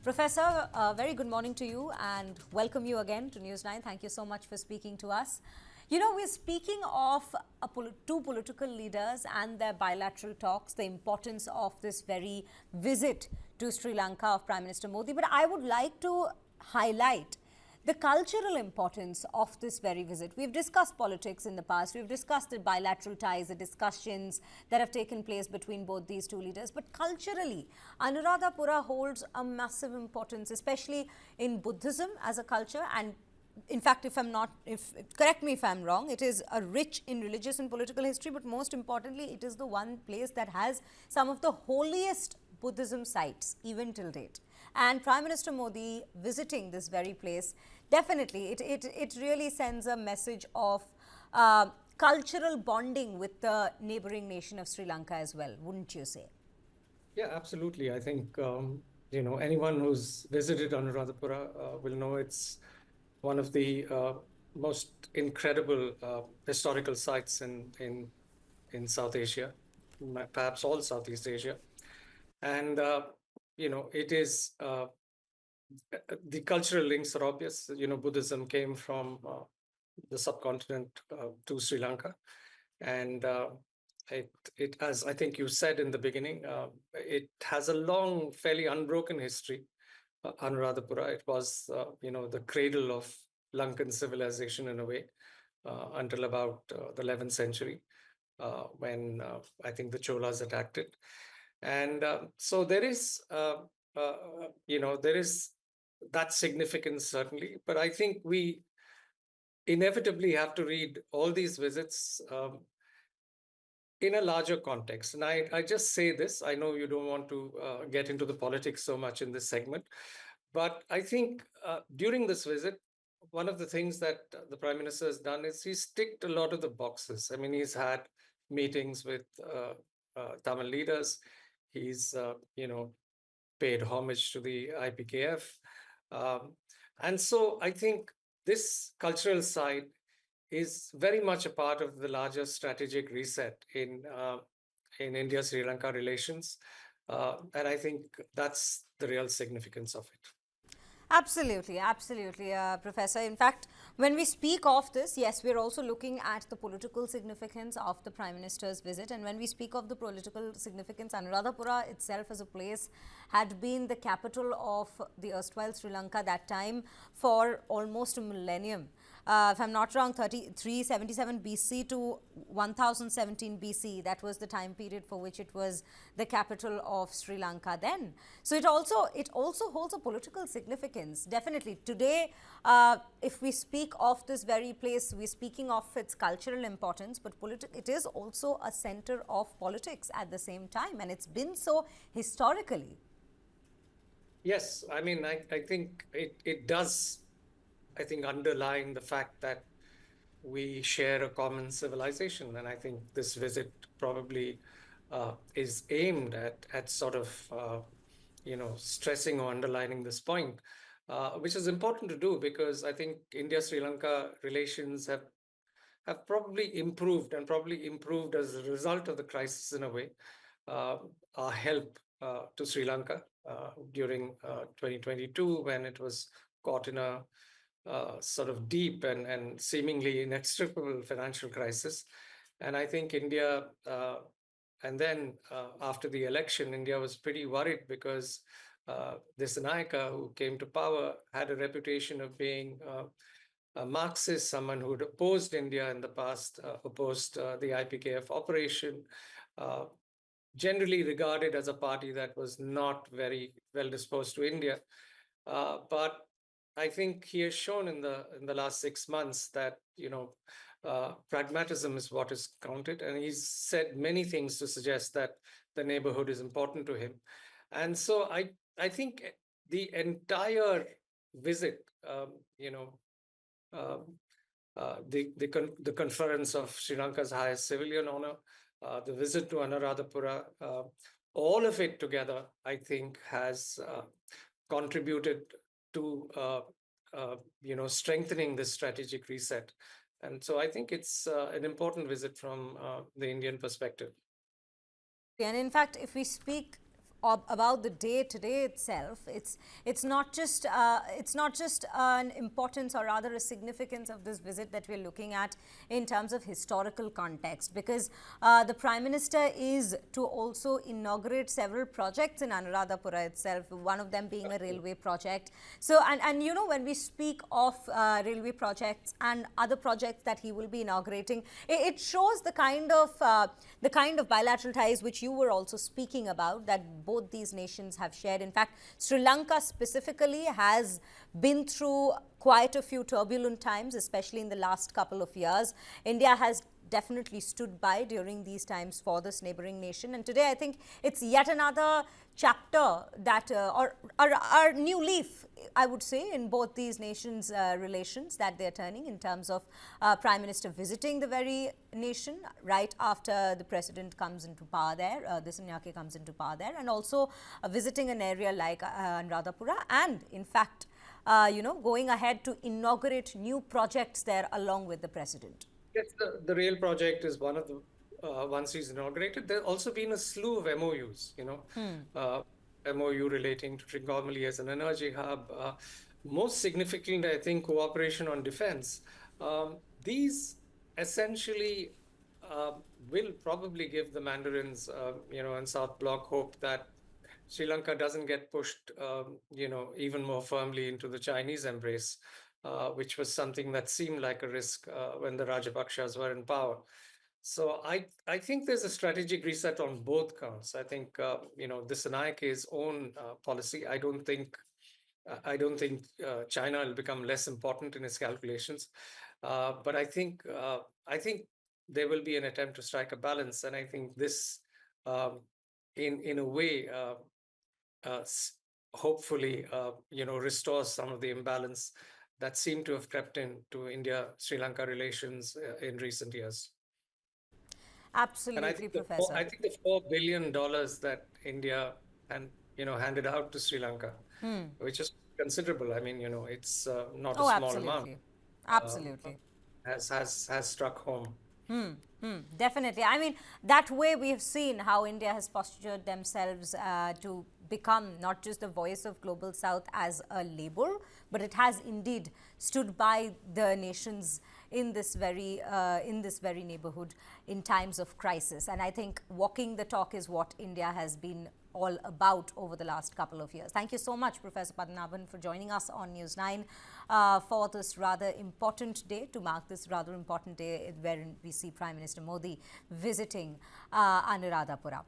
Professor, very good morning to you and welcome you again to News9. Thank you so much for speaking to us. You know, we're speaking of two political leaders and their bilateral talks, the importance of this very visit to Sri Lanka of Prime Minister Modi. But I would like to highlight the cultural importance of this very visit. We've discussed politics in the past. We've discussed the bilateral ties, the discussions that have taken place between both these two leaders. But culturally, Anuradhapura holds a massive importance, especially in Buddhism as a culture. And in fact, correct me if I'm wrong, it is rich in religious and political history, but most importantly, it is the one place that has some of the holiest Buddhism sites even till date. And Prime Minister Modi visiting this very place, definitely it really sends a message of cultural bonding with the neighboring nation of Sri Lanka as well, wouldn't you say? Yeah, absolutely. I think, anyone who's visited Anuradhapura will know it's one of the most incredible historical sites in South Asia, perhaps all Southeast Asia. And, it is, the cultural links are obvious. Buddhism came from the subcontinent to Sri Lanka. And it, as I think you said in the beginning, it has a long, fairly unbroken history. Anuradhapura, it was, the cradle of Lankan civilization in a way, until about the 11th century, when I think the Cholas attacked it. And so there is, there is that significance certainly, but I think we inevitably have to read all these visits in a larger context. And I just say this, I know you don't want to get into the politics so much in this segment, but I think during this visit, one of the things that the Prime Minister has done is he's ticked a lot of the boxes. I mean, he's had meetings with Tamil leaders. He's, paid homage to the IPKF. And so I think this cultural side is very much a part of the larger strategic reset in India-Sri Lanka relations. And I think that's the real significance of it. Absolutely, absolutely, Professor. In fact, when we speak of this, yes, we're also looking at the political significance of the Prime Minister's visit. And when we speak of the political significance, Anuradhapura itself as a place had been the capital of the erstwhile Sri Lanka that time for almost a millennium. If I'm not wrong, 377 BC to 1017 BC, that was the time period for which it was the capital of Sri Lanka then. So it also holds a political significance. Definitely. Today, if we speak of this very place, we're speaking of its cultural importance, but it is also a center of politics at the same time, and it's been so historically. Yes, I mean, I think it does, I think, underline the fact that we share a common civilization. And I think this visit probably is aimed at sort of, stressing or underlining this point, which is important to do because I think India-Sri Lanka relations have probably improved as a result of the crisis in a way. Our help to Sri Lanka during 2022 when it was caught in a sort of deep and seemingly inextricable financial crisis. And I think India, and then after the election, India was pretty worried because Dissanayake, who came to power, had a reputation of being a Marxist, someone who had opposed India in the past, opposed the IPKF operation, generally regarded as a party that was not very well disposed to India. But I think he has shown in the last 6 months that pragmatism is what is counted, and he's said many things to suggest that the neighborhood is important to him. And so I think the entire visit, the conference of Sri Lanka's highest civilian honor, the visit to Anuradhapura, all of it together, I think, has contributed to strengthening this strategic reset. And so I think it's an important visit from the Indian perspective. And in fact, if we speak about the day today itself, it's not just an importance, or rather a significance of this visit that we're looking at in terms of historical context, because the Prime Minister is to also inaugurate several projects in Anuradhapura itself, one of them being a railway project. So, and you know, when we speak of railway projects and other projects that he will be inaugurating, it shows the kind of bilateral ties which you were also speaking about, that both these nations have shared. In fact, Sri Lanka specifically has been through quite a few turbulent times, especially in the last couple of years. India has definitely stood by during these times for this neighboring nation, and today I think it's yet another chapter that or our new leaf, I would say, in both these nations' relations that they're turning, in terms of Prime Minister visiting the very nation right after the President comes into power there, Dissanayake comes into power there, and also visiting an area like Anuradhapura, and in fact you know, going ahead to inaugurate new projects there along with the President. Yes, the rail project is one of the ones he's inaugurated. There's also been a slew of MOUs, you know, MOU relating to Trincomalee as an energy hub. Most significantly, I think, cooperation on defense. These essentially will probably give the Mandarins, you know, and South Bloc hope that Sri Lanka doesn't get pushed, you know, even more firmly into the Chinese embrace, which was something that seemed like a risk when the Rajapakshas were in power. So I think there's a strategic reset on both counts. I think you know, Dissanayake's own policy. I don't think China will become less important in his calculations, but I think there will be an attempt to strike a balance, and I think this, in a way, hopefully, you know, restores some of the imbalance that seemed to have crept into India-Sri Lanka relations in recent years. Absolutely, And Professor. I think the $4 billion that India handed out to Sri Lanka, which is considerable. I mean, you know, it's not a small amount. Absolutely. Absolutely. Has struck home. Definitely. I mean, that way we have seen how India has postured themselves to become not just the voice of Global South as a label, but it has indeed stood by the nations in this very neighborhood in times of crisis. And I think walking the talk is what India has been all about over the last couple of years. Thank you so much, Professor Padmanabhan, for joining us on News 9 for this rather important day, to mark this rather important day wherein we see Prime Minister Modi visiting Anuradhapura.